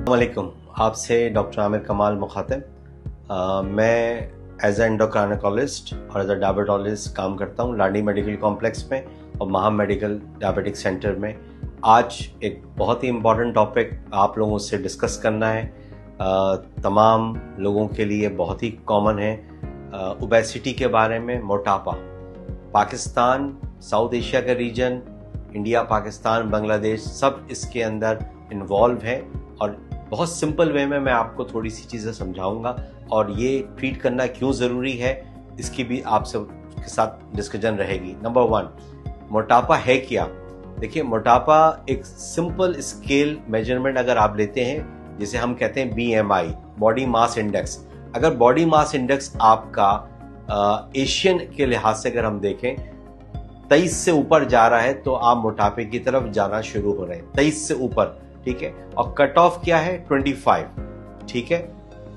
वालेकुम, आपसे डॉक्टर आमिर कमाल मुखातिब। मैं एज एंडोक्राइनोलॉजिस्ट और एज अ डायबिटोलॉजिस्ट काम करता हूँ लाडी मेडिकल कॉम्प्लेक्स में और महा मेडिकल डायबिटिक सेंटर में। आज एक बहुत ही इम्पॉर्टेंट टॉपिक आप लोगों से डिस्कस करना है। तमाम लोगों के लिए बहुत ही कॉमन है ओबेसिटी के बारे में, मोटापा। पाकिस्तान, साउथ एशिया का रीजन, इंडिया, पाकिस्तान, बांग्लादेश सब इसके अंदर इन्वॉल्व है और बहुत सिंपल वे में मैं आपको थोड़ी सी चीज़ें समझाऊंगा और ये ट्रीट करना क्यों ज़रूरी है इसकी भी आपसे के साथ डिस्कशन रहेगी। नंबर 1, मोटापा है क्या? देखिए, मोटापा एक सिंपल स्केल मेजरमेंट अगर आप लेते हैं जिसे हम कहते हैं BMI, बॉडी मास इंडेक्स। अगर बॉडी मास इंडेक्स आपका एशियन के लिहाज से अगर हम देखें 23 से ऊपर जा रहा है तो आप मोटापे की तरफ जाना शुरू हो रहे हैं। 23 से ऊपर, ठीक है। और कट ऑफ क्या है? 25, ठीक है।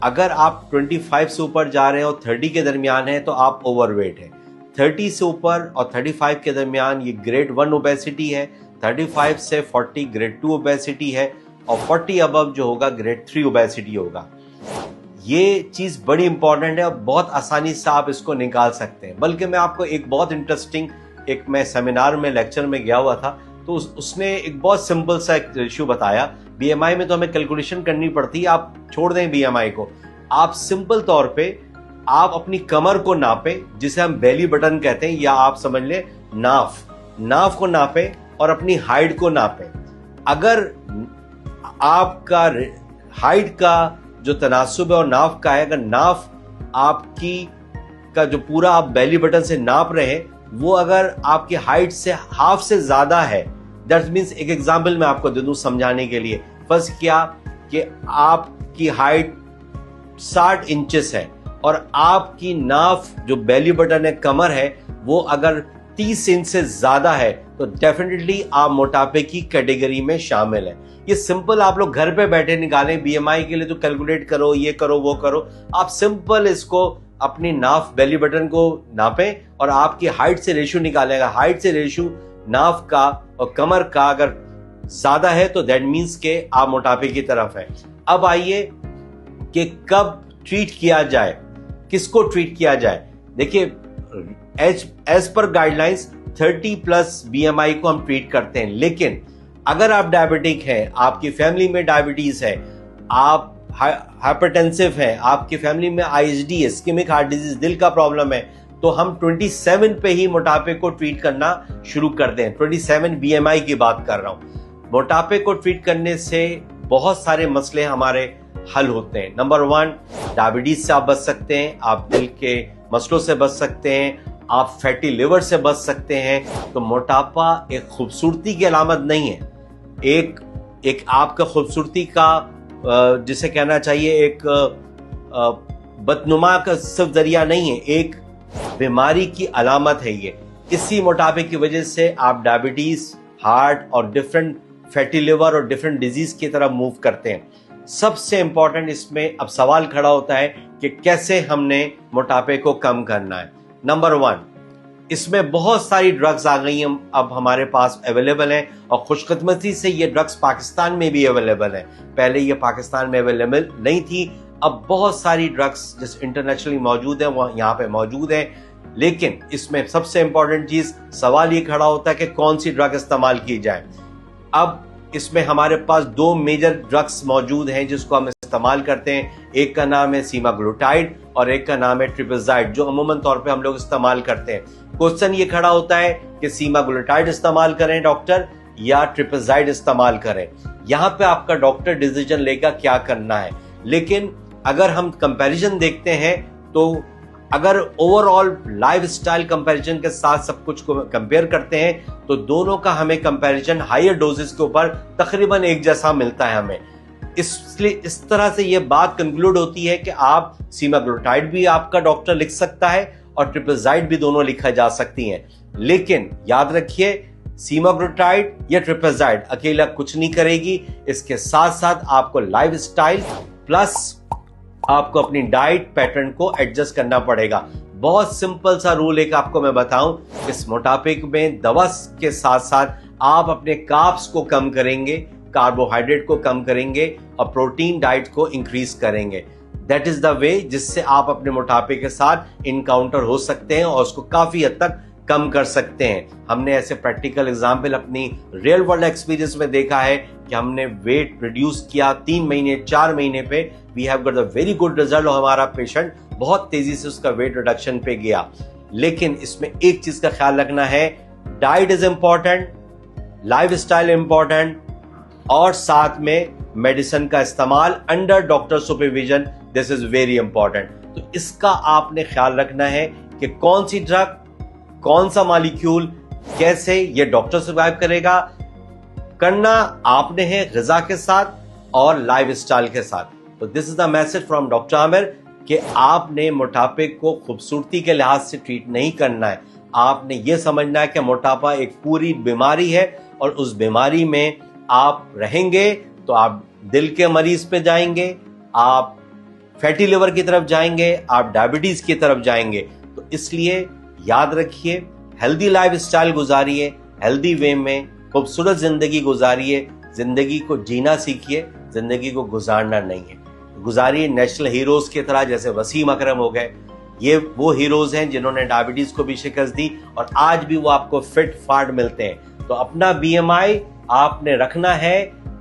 अगर आप 25 से ऊपर जा रहे हैं और 30 के दरमियान है तो आप ओवरवेट है। 30 से ऊपर और 35 के दरमियान ये ग्रेड 1 ओबेसिटी है। 35 से 40 ग्रेड 2 ओबेसिटी है और 40 अबव जो होगा ग्रेड 3 ओबेसिटी होगा। ये चीज बड़ी इंपॉर्टेंट है और बहुत आसानी से आप इसको निकाल सकते हैं। बल्कि मैं आपको एक बहुत इंटरेस्टिंग मैं सेमिनार में लेक्चर में गया हुआ था तो उसने एक बहुत सिंपल सा एक इश्यू बताया। BMI में तो हमें कैलकुलेशन करनी पड़ती है, आप छोड़ दें BMI को। आप सिंपल तौर पे आप अपनी कमर को नापे जिसे हम बेली बटन कहते हैं, या आप समझ लें नाफ को नापे और अपनी हाइट को नापे। अगर आपका हाइट का जो तनासुब है और नाफ का है, अगर नाफ आपकी का जो पूरा आप बेली बटन से नाप रहे हैं वो अगर आपकी हाइट से हाफ से ज्यादा है, दैट मीन्स एक एग्जाम्पल मैं आपको दे दूं समझाने के लिए। फर्ज किया कि आपकी हाइट 60 इंचेस है और आपकी नाफ जो बेली बटन है, कमर है, वो अगर 30 इंच से ज्यादा है तो डेफिनेटली आप मोटापे की कैटेगरी में शामिल है। ये सिंपल आप लोग घर पे बैठे निकालें। BMI के लिए तो कैलकुलेट करो, ये करो, वो करो। आप सिंपल इसको अपनी नाफ बेली बटन को नापें और आपकी हाइट से रेशियो निकालेगा। हाइट से रेशियो नाफ का और कमर का अगर ज्यादा है तो दैट मीन्स के आप मोटापे की तरफ है। अब आइए कि कब ट्रीट किया जाए, किसको ट्रीट किया जाए। देखिए, एज पर गाइडलाइंस 30+ BMI को हम ट्रीट करते हैं, लेकिन अगर आप डायबिटिक हैं, आपकी फैमिली में डायबिटीज है, आप हाइपरटेंसिव है, आपकी फैमिली में ISD है, इस्केमिक हार्ट डिजीज, दिल का प्रॉब्लम है, तो हम 27 पे ही मोटापे को ट्रीट करना शुरू कर दें। 27 BMI की बात कर रहा हूं। मोटापे को ट्रीट करने से बहुत सारे मसले हमारे हल होते हैं। नंबर 1, डायबिटीज से आप बच सकते हैं, आप दिल के मसलों से बच सकते हैं, आप फैटी लिवर से बच सकते हैं। तो मोटापा एक खूबसूरती की अलामत नहीं है, एक आपका खूबसूरती का जिसे कहना चाहिए एक बदनुमा का सिर्फ जरिया नहीं है, एक बीमारी की अलामत है ये। इसी मोटापे की वजह से आप डायबिटीज, हार्ट और डिफरेंट फैटी लिवर और डिफरेंट डिजीज की तरफ मूव करते हैं। सबसे इंपॉर्टेंट इसमें अब सवाल खड़ा होता है कि कैसे हमने मोटापे को कम करना है। नंबर 1, इसमें बहुत सारी ड्रग्स आ गई हैं, अब हमारे पास अवेलेबल हैं और खुशकिस्मती से ये ड्रग्स पाकिस्तान में भी अवेलेबल हैं। पहले ये पाकिस्तान में अवेलेबल नहीं थी, अब बहुत सारी ड्रग्स जैसे इंटरनेशनली मौजूद है वो यहाँ पे मौजूद है। लेकिन इसमें सबसे इंपॉर्टेंट चीज, सवाल ये खड़ा होता है कि कौन सी ड्रग इस्तेमाल की जाए। अब इसमें हमारे पास 2 मेजर ड्रग्स मौजूद हैं जिसको हम इस्तेमाल करते हैं। एक का नाम है सीमाग्लूटाइड और एक का नाम है ट्रिपज़ाइड, जो अमूमन तौर पे हम लोग इस्तेमाल करते हैं। क्वेश्चन ये खड़ा होता है कि सीमाग्लूटाइड इस्तेमाल करें डॉक्टर या ट्रिपज़ाइड इस्तेमाल करें। यहाँ पे आपका डॉक्टर डिसीजन लेगा क्या करना है। लेकिन अगर हम कंपैरिजन देखते हैं तो अगर ओवरऑल लाइफस्टाइल कंपैरिजन के साथ सब कुछ को कंपेयर करते हैं तो दोनों का हमें कंपैरिजन हायर डोजेस के ऊपर तकरीबन एक जैसा मिलता है हमें। इसलिए इस तरह से ये बात कंक्लूड होती है कि आप सीमाग्लूटाइड भी आपका डॉक्टर लिख सकता है और ट्रिपज़ाइड भी दोनों लिखा जा सकती हैं। लेकिन याद रखिए, सीमाग्लूटाइड या ट्रिपज़ाइड अकेला कुछ नहीं करेगी, इसके साथ साथ आपको लाइफस्टाइल प्लस आपको अपनी डाइट पैटर्न को एडजस्ट करना पड़ेगा। बहुत सिंपल सा रूल एक आपको मैं बताऊं, इस मोटापे में दवा के साथ साथ आप अपने कार्ब्स को कम करेंगे कार्बोहाइड्रेट को कम करेंगे और प्रोटीन डाइट को इंक्रीज करेंगे। दैट इज द वे जिससे आप अपने मोटापे के साथ इनकाउंटर हो सकते हैं और उसको काफी हद तक कम कर सकते हैं। हमने ऐसे प्रैक्टिकल एग्जाम्पल अपनी रियल वर्ल्ड एक्सपीरियंस में देखा है कि हमने वेट रिड्यूस किया 3 महीने 4 महीने पे, we have got a very good result और हमारा पेशेंट बहुत तेजी से उसका वेट रिडक्शन पे गया। लेकिन इसमें एक चीज का ख्याल रखना है, diet is important, life style important और साथ में मेडिसिन का इस्तेमाल under doctor supervision, this is very important. तो इसका आपने ख्याल रखना है कि कौन सी ड्रग, कौन सा मॉलिक्यूल कैसे ये डॉक्टर सर्वाइव करेगा, करना आपने है ग़िज़ा के साथ और लाइफ स्टाइल के साथ। तो this is the message from doctor Aamir कि आपने मोटापे को खूबसूरती के लिहाज से ट्रीट नहीं करना है, आपने ये समझना है कि मोटापा एक पूरी बीमारी है और उस बीमारी में आप रहेंगे तो आप दिल के मरीज पे जाएंगे, आप फैटी लिवर की तरफ जाएंगे, आप डायबिटीज की तरफ जाएंगे। तो इसलिए याद रखिए, हेल्दी लाइफ स्टाइल गुजारिए, हेल्दी वे में खूबसूरत जिंदगी गुजारिए, जिंदगी को जीना सीखिए, जिंदगी को गुजारना नहीं है। गुजारिए नेशनल हीरोज की तरह, जैसे वसीम अकरम हो गए। ये वो हीरोज हैं जिन्होंने डायबिटीज को भी शिकस्त दी और आज भी वो आपको फिट फाट मिलते हैं। तो अपना BMI आपने रखना है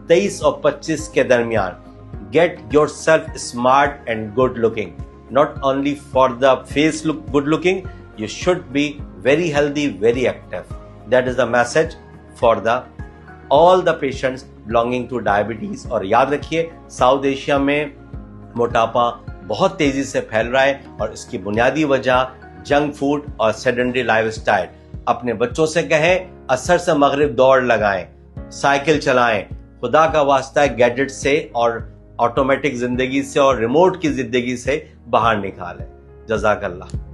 23 और 25 के दरमियान। Get your self smart and good looking, not only for the face look good looking, you should be very healthy, very active. That is the message for all the patients belonging to diabetes. और याद रखिए, south Asia में मोटापा बहुत तेजी से फैल रहा है और इसकी बुनियादी वजह जंक फूड और सेडेंटरी लाइफस्टाइल। अपने बच्चों से कहें असर से मगरिब दौड़ लगाएं, साइकिल चलाएं, खुदा का वास्ता है गैजेट से और ऑटोमेटिक जिंदगी से और रिमोट की जिंदगी से बाहर निकालें। जज़ाकल्लाह।